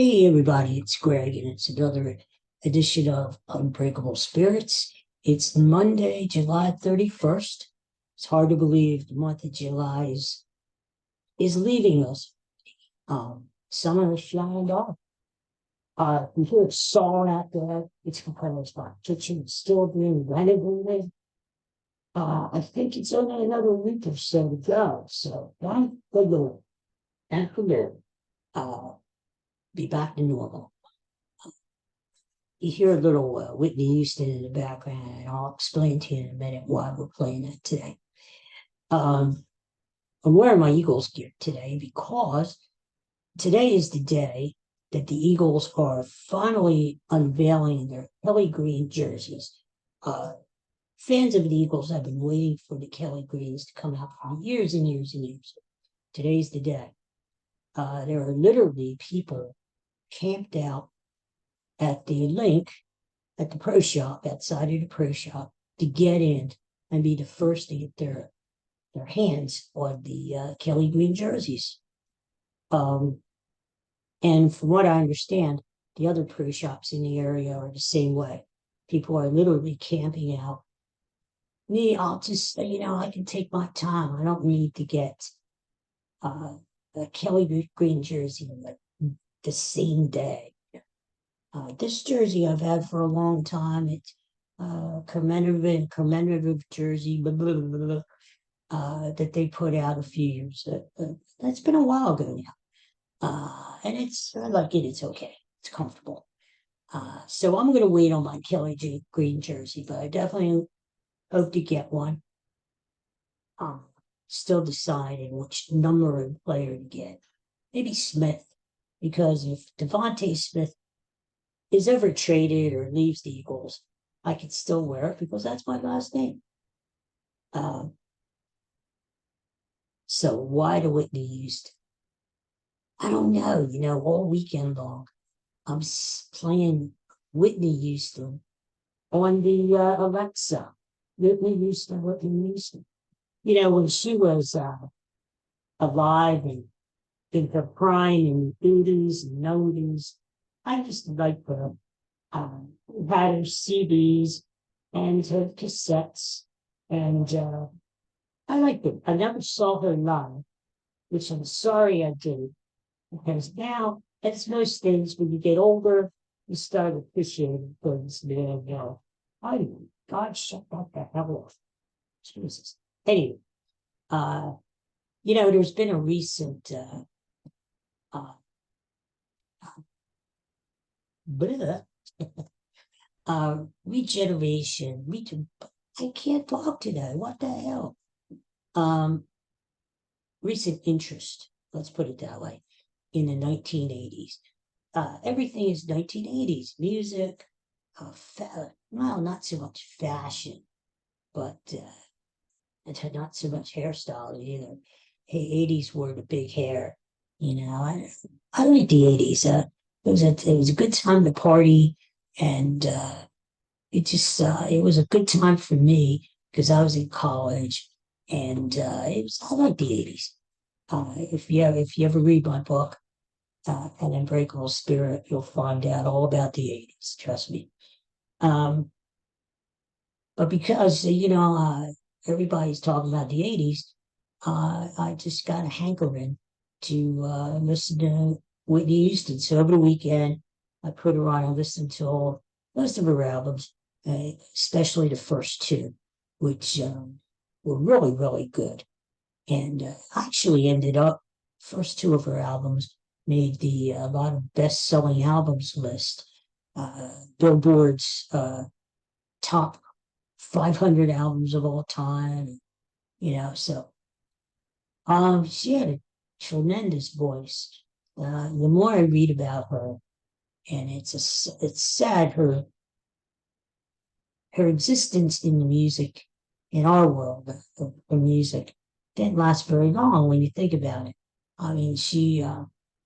Hey everybody, it's Greg, and it's another edition of Unbreakable Spirits. It's Monday, July 31st. It's hard to believe the month of July is leaving us. Summer is flying off. You hear a song out there. It's because my kitchen is still being renovated. I think it's only another week or so to go. So thank the Lord, uh, be back to normal. You hear a little Whitney Houston in the background, and I'll explain to you in a minute why we're playing that today. Um, I'm wearing my Eagles gear today because today is the day that the Eagles are finally unveiling their Kelly Green jerseys. Uh, Fans of the Eagles have been waiting for the Kelly Greens to come out for years and years and years. Today's the day. There are literally people camped out at the link at the pro shop, outside of the pro shop, to get in and be the first to get their hands on the Kelly Green jerseys. Um, and from what I understand, the other pro shops in the area are the same way. People are literally camping out. Me, I'll just, I can take my time. I don't need to get uh, a Kelly Green jersey like the same day. This jersey I've had for a long time. It's commemorative jersey, blah, blah, blah, blah, that they put out a few years. That's been a while ago now. And I like it. It's okay. It's comfortable. So I'm going to wait on my Green jersey, but I definitely hope to get one. Um, Still deciding which number of player to get. Maybe Smith, because if Devontae Smith is ever traded or leaves the Eagles, I can still wear it because that's my last name. Um, so why the Whitney used? I don't know. All weekend long, I'm playing Whitney Houston on the Alexa. Whitney Houston. When she was alive and in her prime in the 80s and 90s, I just liked her. Had her CDs and her cassettes, and I liked it. I never saw her live, which I'm sorry I did, because now, as most things, when you get older, you start appreciating things, man. I God, shut that the hell off. Jesus. Anyway, uh, there's been a recent uh, bleh, regeneration. I can't talk today. What the hell? Um, Recent interest, let's put it that way, in the 1980s. Everything is 1980s music, well, not so much fashion, but not so much hairstyle either. Hey, 80s wore the big hair. I like the 80s. It was a good time to party, and it was a good time for me because I was in college, and I like the 80s. If you ever read my book, An Unbreakable Spirit, you'll find out all about the 80s. Trust me. Um, but because everybody's talking about the 80s, I just got a hankering to listen to Whitney Houston. So over the weekend, I put her on and listened to most of her albums, especially the first two, which were really, really good. And actually ended up, first two of her albums made the a lot of best-selling albums list, Billboard's top 500 albums of all time. So she had a tremendous voice. The more I read about her, and it's sad her existence in the music, in our world of music, didn't last very long when you think about it. I mean,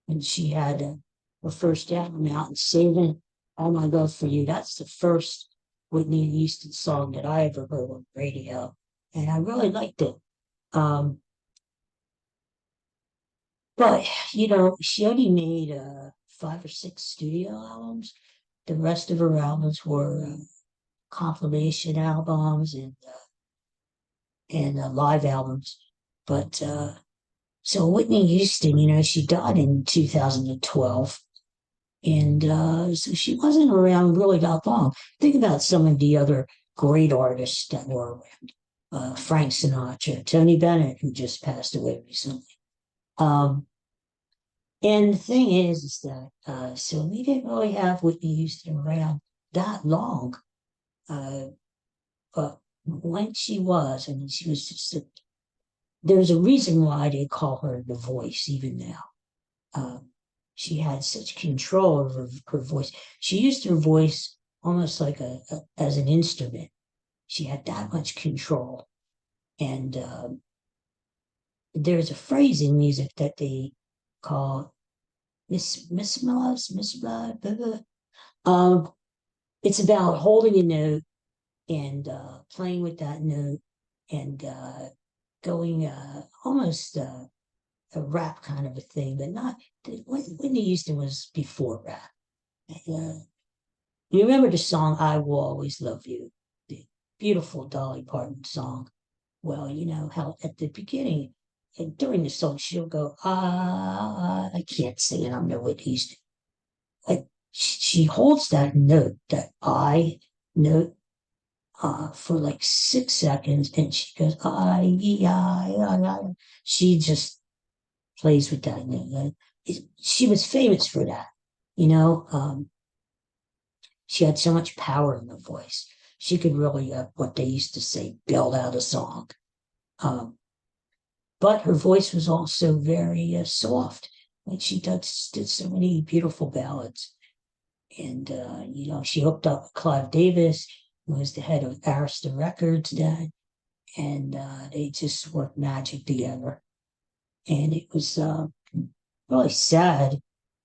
when she had her first album out and Saving All My Love for You, that's the first Whitney Houston song that I ever heard on radio, and I really liked it. Um, but she only made 5 or 6 studio albums. The rest of her albums were compilation albums and live albums. But so Whitney Houston, she died in 2012. And so she wasn't around really that long. Think about some of the other great artists that were around. Frank Sinatra, Tony Bennett, who just passed away recently. Um, and the thing is that so we didn't really have Whitney Houston around that long. Uh, but when she was, I mean, she was just there's a reason why they call her the voice even now. Um, she had such control over her voice. She used her voice almost like as an instrument. She had that much control. And there's a phrase in music that they call Miss Moss, Miss blah, blah, blah. It's about holding a note and playing with that note and going almost a rap kind of a thing, but not. Whitney Houston was before rap. Uh, you remember the song "I Will Always Love You," the beautiful Dolly Parton song. Well, you know how at the beginning and during the song she'll go, I can't sing it. I'm no Whitney Houston. Like she holds that note, that I note, for like 6 seconds, and she goes, I. She just plays with that note. She was famous for that, you know. She had so much power in her voice. She could really, what they used to say, build out a song. Um, but her voice was also very soft. Like did so many beautiful ballads. And, she hooked up with Clive Davis, who was the head of Arista Records then. And they just worked magic together. And it was really sad,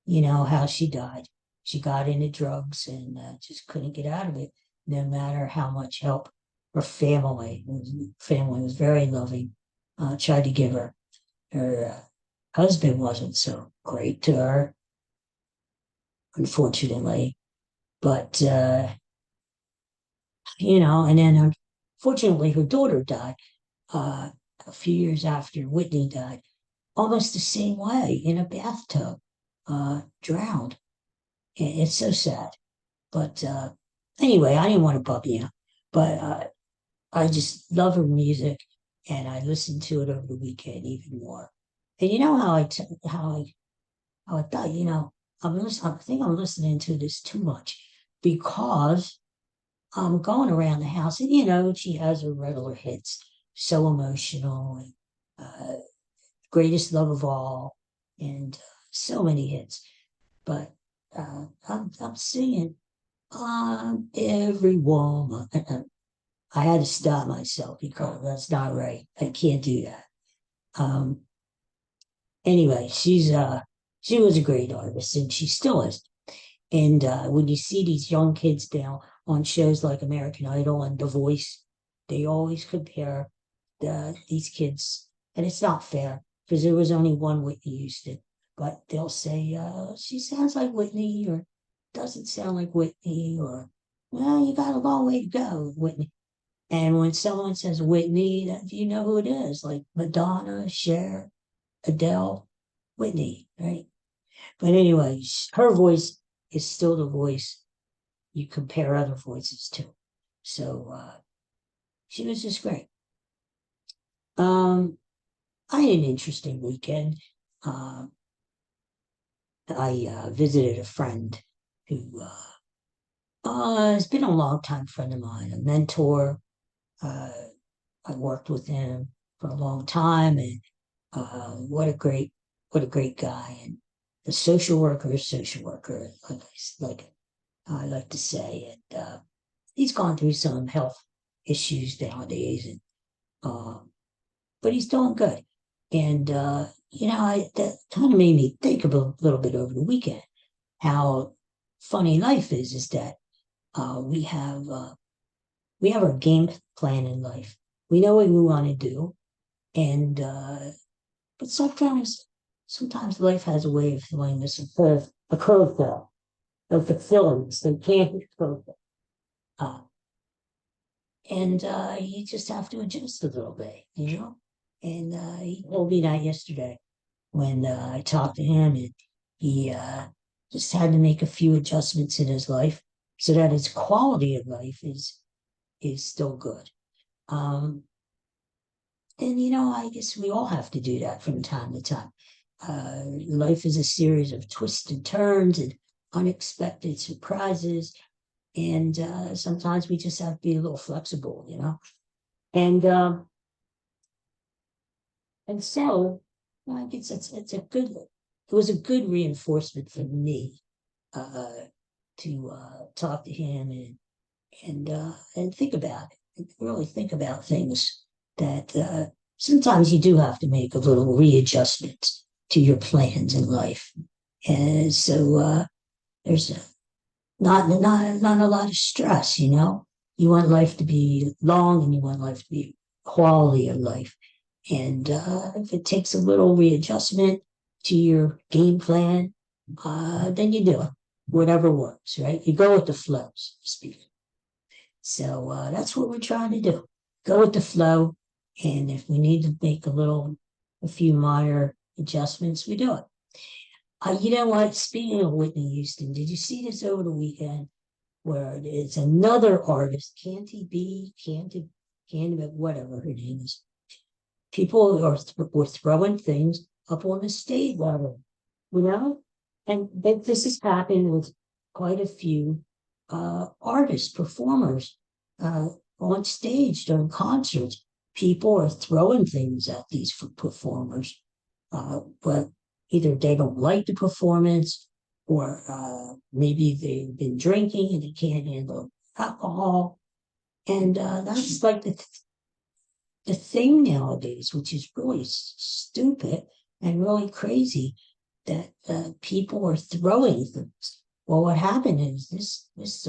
how she died. She got into drugs and just couldn't get out of it, no matter how much help her family was very loving, tried to give her. Her husband wasn't so great to her, unfortunately. But, and then unfortunately, her daughter died a few years after Whitney died, almost the same way in a bathtub, drowned. It's so sad. But anyway, I didn't want to bug you, but I just love her music, and I listened to it over the weekend even more. And you know how I thought, I think I'm listening to this too much because I'm going around the house, and she has her regular hits, so emotional, and greatest love of all, and so many hits. But I'm singing every woman. I had to stop myself because that's not right. I can't do that. Um, anyway, she was a great artist, and she still is. And when you see these young kids now on shows like American Idol and The Voice, they always compare these kids, and it's not fair because there was only one Whitney Houston, but they'll say she sounds like Whitney or doesn't sound like Whitney, or well, you got a long way to go, Whitney. And when someone says Whitney, you know who it is, like Madonna, Cher, Adele, Whitney, right? But anyway, her voice is still the voice you compare other voices to. So she was just great. I had an interesting weekend. I visited a friend who has been a longtime friend of mine, a mentor. Uh, I worked with him for a long time, and what a great guy, and a social worker, like I like to say, and he's gone through some health issues nowadays, and but he's doing good. And that kind of made me think a little bit over the weekend how funny life is that uh, we have uh, we have our game plan in life. We know what we want to do, and but sometimes sometimes life has a way of throwing us a curveball of the fillings. They can't hit curveball. Uh, and you just have to adjust a little bit, you know? And he told me that yesterday when I talked to him, and he just had to make a few adjustments in his life so that his quality of life is still good. Um, and I guess we all have to do that from time to time. Life is a series of twists and turns and unexpected surprises, and sometimes we just have to be a little flexible, And and so I guess it's a good. It was a good reinforcement for me uh, to talk to him and think about it, and really think about things that sometimes you do have to make a little readjustment to your plans in life, and so there's not a lot of stress. You want life to be long, and you want life to be quality of life. And if it takes a little readjustment to your game plan, then you do it. Whatever works, right? You go with the flow, so to speak. So that's what we're trying to do. Go with the flow. And if we need to make a few minor adjustments, we do it. You know what? Speaking of Whitney Houston, did you see this over the weekend where it's another artist, Candy, whatever her name is. People were throwing things up on the stage level, you know? And this has happened with quite a few artists, performers uh, on stage during concerts. People are throwing things at these performers, but either they don't like the performance, or maybe they've been drinking and they can't handle alcohol. And that's like the thing nowadays, which is really stupid and really crazy, that people are throwing things. Well, what happened is this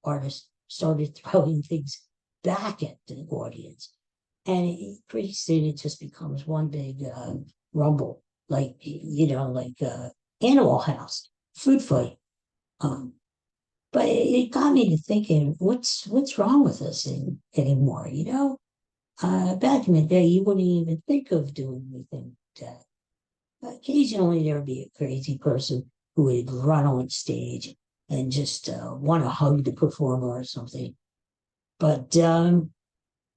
artist started throwing things back at the audience, and pretty soon it just becomes one big rumble, like Animal House food fight. Um, but it got me to thinking, what's wrong with us anymore? Back in the day, you wouldn't even think of doing anything like that. Occasionally, there would be a crazy person who would run on stage and just want to hug the performer or something. But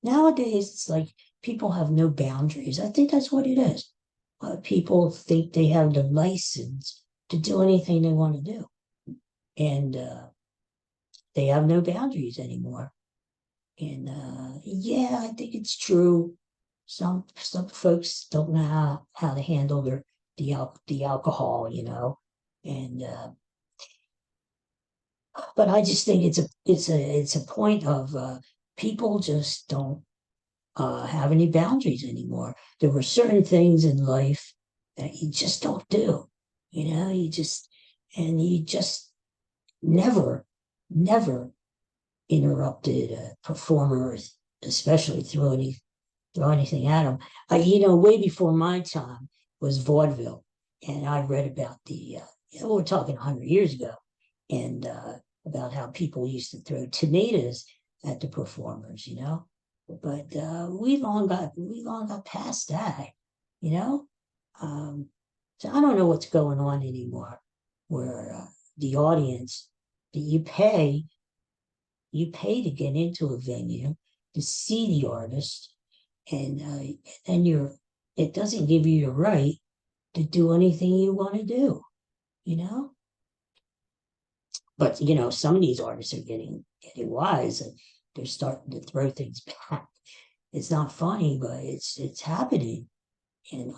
nowadays, it's like people have no boundaries. I think that's what it is. People think they have the license to do anything they want to do, and they have no boundaries anymore. And yeah, I think it's true. Some folks don't know how to handle the alcohol, and but I just think it's a point of people just don't have any boundaries anymore. There were certain things in life that you just don't do, you just never, never interrupted a performer, especially throw anything at them. Way before my time was vaudeville, and I read about we're talking 100 years ago, and about how people used to throw tomatoes at the performers, But we long got past that, you know. Um, so I don't know what's going on anymore, where the audience that you pay to get into a venue to see the artist, and then it doesn't give you the right to do anything you want to do, you know. But some of these artists are getting wise, and they're starting to throw things back. It's not funny, but it's happening. And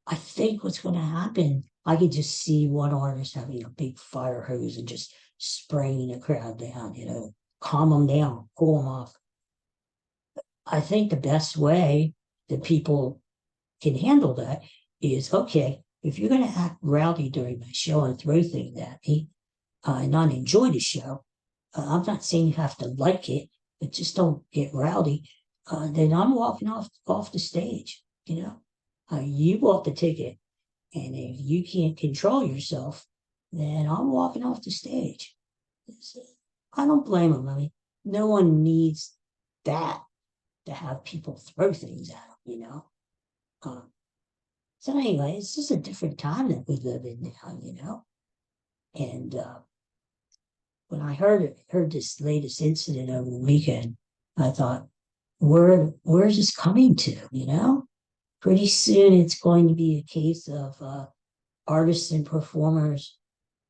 I think what's going to happen, I could just see one artist having a big fire hose and just spraying the crowd down, calm them down, cool them off. I think the best way that people can handle that is, okay, if you're going to act rowdy during my show and throw things at me and not enjoy the show, I'm not saying you have to like it, but just don't get rowdy. Then I'm walking off the stage. You bought the ticket. And if you can't control yourself, then I'm walking off the stage. I don't blame them. I mean, no one needs that to have people throw things at them. Um, so anyway, it's just a different time that we live in now. And when I heard this latest incident over the weekend, I thought, where's this coming to? Pretty soon it's going to be a case of artists and performers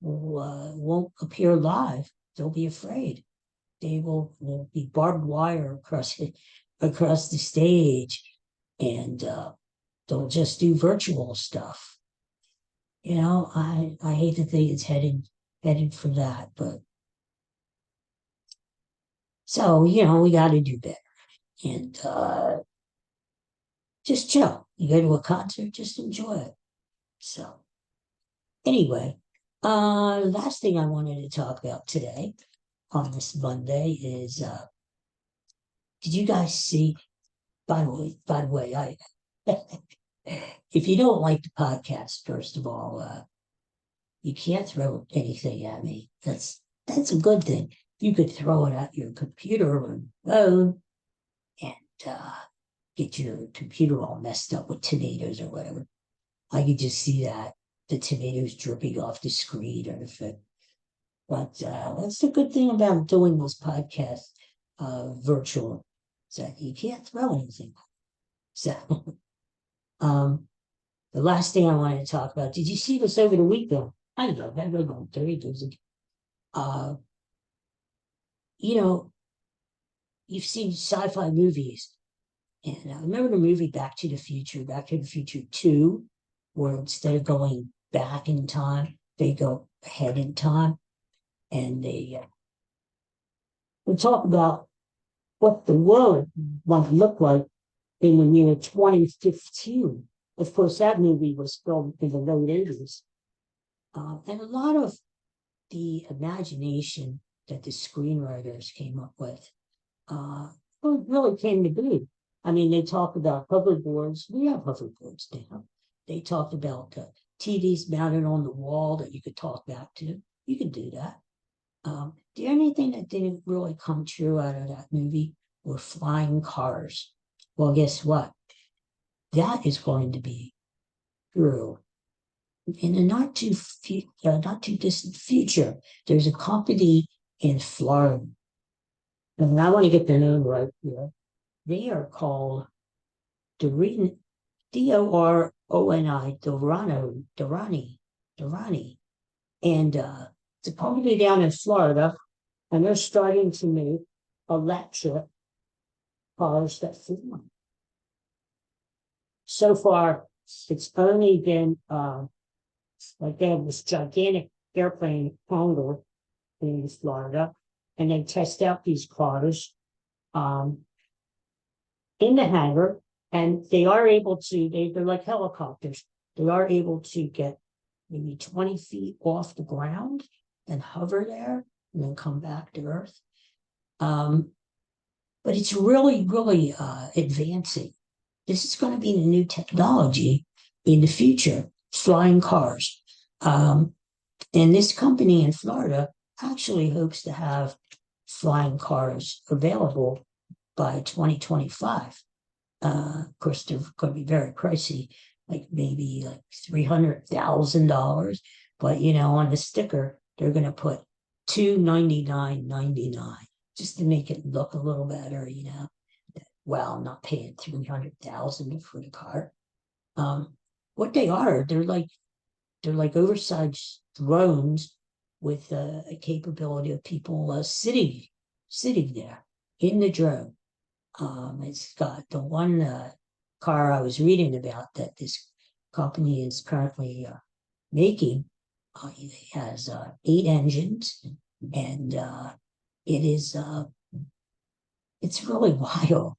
who won't appear live. They'll be afraid. They will be barbed wire across the stage, and they'll just do virtual stuff. I hate to think it's headed for that, but so we got to do better and just chill. You go to a concert, just enjoy it. So anyway, last thing I wanted to talk about today on this Monday is did you guys see, by the way, I if you don't like the podcast, first of all, you can't throw anything at me. That's a good thing. You could throw it at your computer or phone and get your computer all messed up with tomatoes or whatever. I could just see that the tomatoes dripping off the screen or the foot. But that's the good thing about doing this podcast virtual, is that you can't throw anything. So, the last thing I wanted to talk about, did you see this over the weekend? I don't know, maybe about 30 days ago. Uh, you know, you've seen sci-fi movies, and I remember the movie Back to the Future 2, where instead of going back in time, they go ahead in time, and we talk about what the world might look like in the year 2015. Of course, that movie was filmed in the late 80s. And a lot of the imagination that the screenwriters came up with really came to be. I mean, they talk about hoverboards. We have hoverboards now. They talked about TVs mounted on the wall that you could talk back to. You could do that. The only thing that didn't really come true out of that movie were flying cars. Well, guess what? That is going to be true in a not too distant future. There's a company in Florida, and I want to get the name right here. They are called Dorani, Doroni, Dorani, and it's a company down in Florida, and they're starting to make electric cars that fly. So far, it's only been like they have this gigantic airplane hangar in Florida, and they test out these cars in the hangar, and they are able to, they're like helicopters. They are able to get maybe 20 feet off the ground and hover there and then come back to Earth. But it's really, really advancing. This is going to be the new technology in the future, flying cars. And this company in Florida actually hopes to have flying cars available by 2025. Of course, they're going to be very pricey, like maybe like $300,000. But on the sticker, they're going to put $299.99 just to make it look a little better. Well, I'm not paying $300,000 for the car. What they are, they're like oversized drones with a capability of people sitting there in the drone. It's got the one car I was reading about that this company is currently making. It has 8 engines, and it's really wild,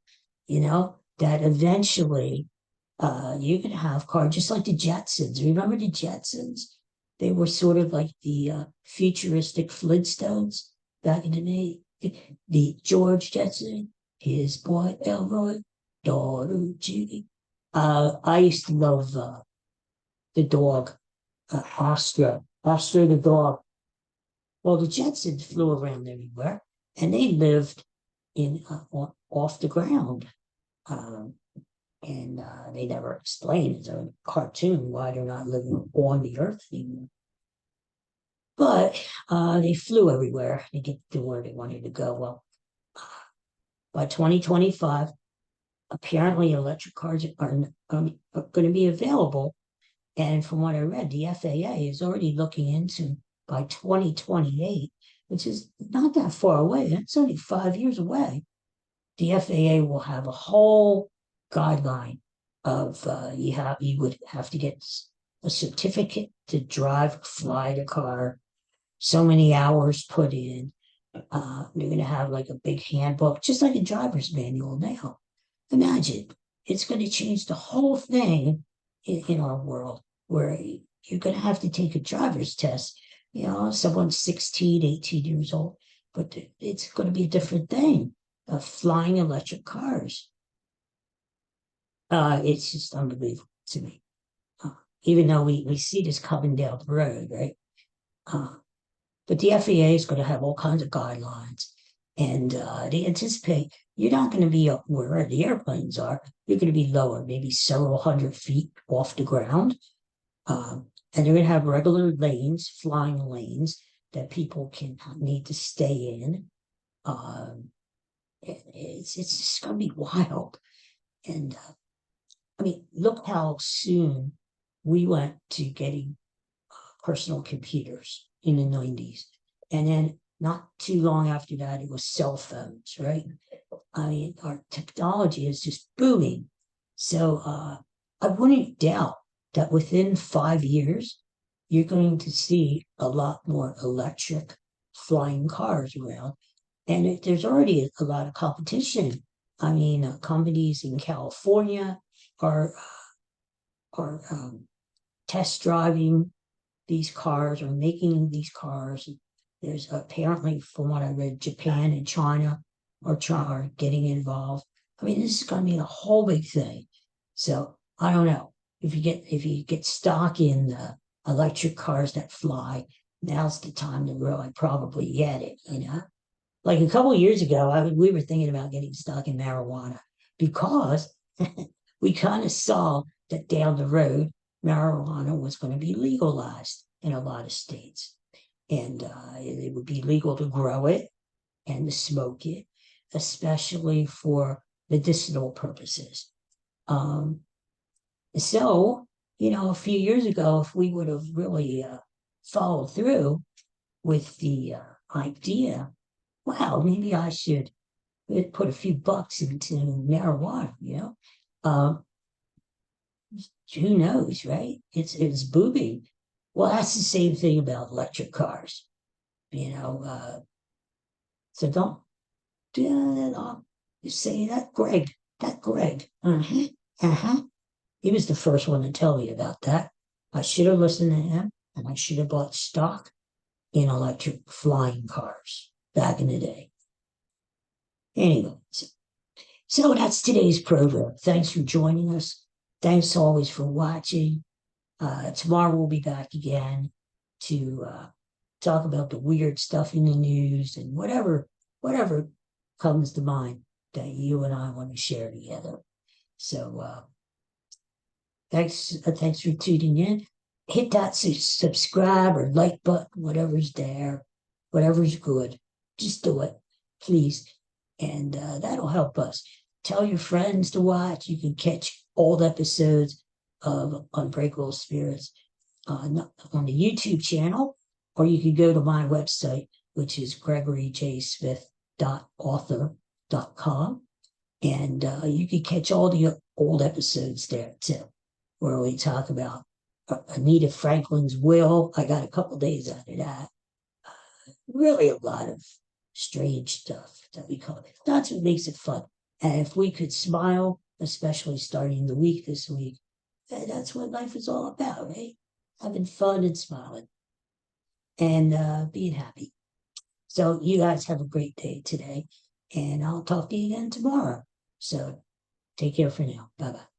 that eventually you can have cars just like the Jetsons. Remember the Jetsons? They were sort of like the futuristic Flintstones back in the day. The George Jetson, his boy Elroy, daughter Judy. I used to love the dog, Oscar the dog. Well, the Jetsons flew around everywhere, and they lived in off the ground. Um, and they never explained as a cartoon why they're not living on the earth anymore. But they flew everywhere to get to where they wanted to go. Well, by 2025, apparently electric cars are going to be available. And from what I read, the FAA is already looking into by 2028, which is not that far away. That's only 5 years away. The FAA will have a whole guideline of you would have to get a certificate to drive, fly the car, so many hours put in. They're going to have like a big handbook, just like a driver's manual now. Imagine it's going to change the whole thing in our world where you're going to have to take a driver's test. Someone's 16, 18 years old, but it's going to be a different thing. Flying electric cars. It's just unbelievable to me. Even though we see this coming down the road, right? But the FAA is going to have all kinds of guidelines, and they anticipate you're not going to be up where the airplanes are. You're going to be lower, maybe several hundred feet off the ground. And they're going to have regular lanes, flying lanes that people can need to stay in. It's just going to be wild. And I mean, look how soon we went to getting personal computers in the 90s. And then not too long after that, it was cell phones, right? I mean, our technology is just booming. So I wouldn't doubt that within 5 years, you're going to see a lot more electric flying cars around. And there's already a lot of competition. I mean, companies in California are test driving these cars or making these cars. There's apparently, from what I read, Japan and China are getting involved. I mean, this is going to be a whole big thing. So I don't know if you get stock in the electric cars that fly. Now's the time to really probably get it. Like a couple of years ago, we were thinking about getting stock in marijuana because we kind of saw that down the road, marijuana was going to be legalized in a lot of states. And it would be legal to grow it and to smoke it, especially for medicinal purposes. So, a few years ago, if we would have really followed through with the idea, wow, maybe I should put a few bucks into marijuana, who knows, right? It's booming. Well, that's the same thing about electric cars, so don't say that Greg, he was the first one to tell me about that. I should have listened to him, and I should have bought stock in electric flying cars back in the day. Anyway, so that's today's program. Thanks for joining us. Thanks always for watching. Tomorrow we'll be back again to talk about the weird stuff in the news and whatever comes to mind that you and I want to share together. So thanks for tuning in. Hit that subscribe or like button, whatever's there, whatever's good. Just do it, please. And that'll help us. Tell your friends to watch. You can catch old episodes of Unbreakable Spirits on the YouTube channel, or you can go to my website, which is gregoryjsmith.author.com. And you can catch all the old episodes there too, where we talk about Anita Franklin's will. I got a couple days out of that. Really a lot of strange stuff that we call it. That's what makes it fun. And if we could smile, especially starting the week this week, that's what life is all about, right? Having fun and smiling and being happy. So you guys have a great day today, and I'll talk to you again tomorrow. So take care for now. Bye-bye.